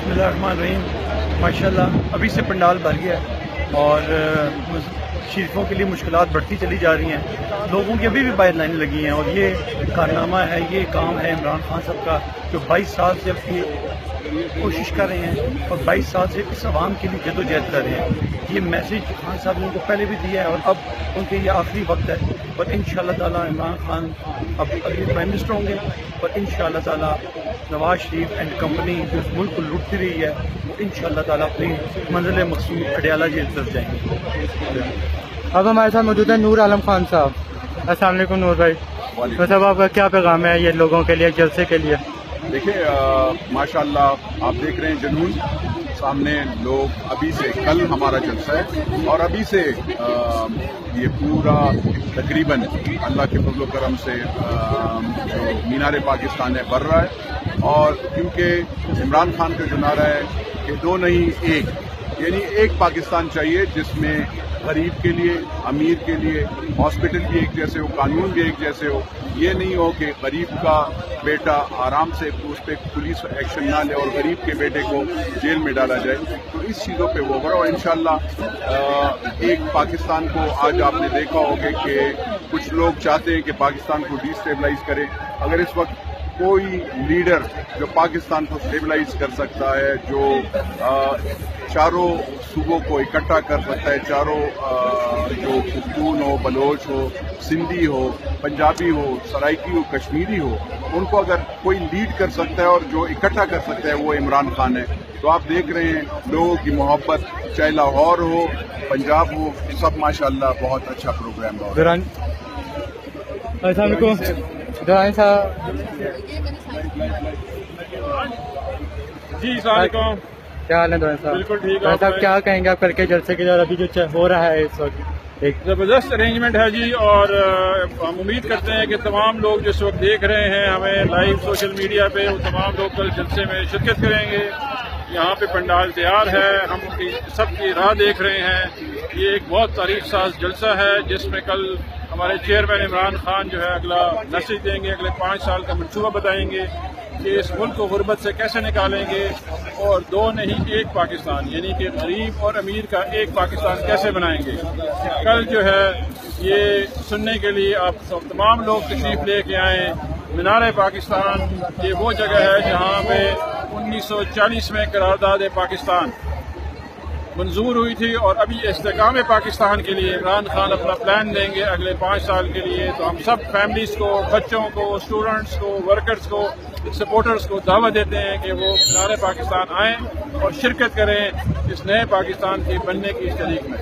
بسم اللہ الرحمن الرحیم. ماشاءاللہ ابھی سے پنڈال بھر گیا ہے اور شریفوں کے لیے مشکلات بڑھتی چلی جا رہی ہیں. لوگوں کی ابھی بھی باہر لائنیں لگی ہیں اور یہ کارنامہ ہے، یہ کام ہے عمران خان صاحب کا، جو 22 سال سے اپنی کوشش کر رہے ہیں اور 22 سال سے اس عوام کے لیے جدوجہد کر رہے ہیں. یہ میسج خان صاحب نے ان کو پہلے بھی دیا ہے اور اب ان کے یہ آخری وقت ہے. اور انشاءاللہ تعالیٰ عمران خان اب اگلے پرائم منسٹر ہوں گے اور انشاءاللہ تعالیٰ نواز شریف اینڈ کمپنی جو اس ملک کو لوٹتی رہی ہے وہ انشاءاللہ تعالیٰ اپنی منزل مقصود اڈیالہ جیل طرف جائیں گے. اب ہمارے ساتھ موجود ہے نور عالم خان صاحب. السلام علیکم نور بھائی. تو صاحب آپ کا کیا پیغام ہے یہ لوگوں کے لیے، جلسے کے لیے؟ دیکھیے ماشاءاللہ آپ دیکھ رہے ہیں جنون سامنے لوگ. ابھی سے کل ہمارا جلسہ ہے اور ابھی سے یہ پورا تقریباً اللہ کے فضل و کرم سے جو مینار پاکستان ہے بڑھ رہا ہے. اور کیونکہ عمران خان کا جو نعرہ ہے کہ دو نہیں ایک، یعنی ایک پاکستان چاہیے جس میں غریب کے لیے، امیر کے لیے ہاسپٹل بھی ایک جیسے ہو، قانون بھی ایک جیسے ہو. یہ نہیں ہو کہ غریب کا بیٹا آرام سے اس پہ پولیس ایکشن نہ لے اور غریب کے بیٹے کو جیل میں ڈالا جائے. تو اس چیزوں پہ وہ بڑھا. اور انشاءاللہ ایک پاکستان کو آج آپ نے دیکھا ہوگا کہ کچھ لوگ چاہتے ہیں کہ پاکستان کو ڈی اسٹیبلائز کرے. اگر اس وقت کوئی لیڈر جو پاکستان کو اسٹیبلائز کر سکتا ہے، جو چاروں صوبوں کو اکٹھا کر سکتا ہے، چاروں جو پختون ہو، بلوچ ہو، سندھی ہو، پنجابی ہو، سرائکی ہو، کشمیری ہو، ان کو اگر کوئی لیڈ کر سکتا ہے اور جو اکٹھا کر سکتا ہے وہ عمران خان ہے. تو آپ دیکھ رہے ہیں لوگوں کی محبت، چاہے لاہور ہو، پنجاب ہو، سب ماشاءاللہ بہت اچھا پروگرام ہو. السلام علیکم دورانی صاحب. جی السلام علیکم. کیا حال ہے دورانی صاحب؟ بالکل ٹھیک. دورانی صاحب کیا کہیں گے آپ کل کے جلسے کے دور ابھی جو ہو رہا ہے اس وقت؟ ایک زبردست ارینجمنٹ ہے جی، اور ہم امید کرتے ہیں کہ تمام لوگ جس وقت دیکھ رہے ہیں ہمیں لائیو سوشل میڈیا پہ، وہ تمام لوگ کل جلسے میں شرکت کریں گے. یہاں پہ پنڈال تیار ہے، ہم سب کی راہ دیکھ رہے ہیں. یہ ایک بہت تاریخ ساز جلسہ ہے جس میں کل ہمارے چیئرمین عمران خان جو ہے اگلا میسج دیں گے، اگلے 5 سال کا منصوبہ بتائیں گے کہ اس ملک کو غربت سے کیسے نکالیں گے اور دو نہیں ایک پاکستان، یعنی کہ غریب اور امیر کا ایک پاکستان کیسے بنائیں گے. کل جو ہے یہ سننے کے لیے آپ تمام لوگ تشریف لے کے آئیں. مینار پاکستان یہ وہ جگہ ہے جہاں پہ 1940 میں قرارداد پاکستان منظور ہوئی تھی، اور ابھی استحکام پاکستان کے لیے عمران خان اپنا پلان دیں گے اگلے 5 سال کے لیے. تو ہم سب فیملیز کو، بچوں کو، اسٹوڈنٹس کو، ورکرز کو، سپورٹرز کو دعوت دیتے ہیں کہ وہ مینار پاکستان آئیں اور شرکت کریں اس نئے پاکستان کے بننے کی اس تحریک میں.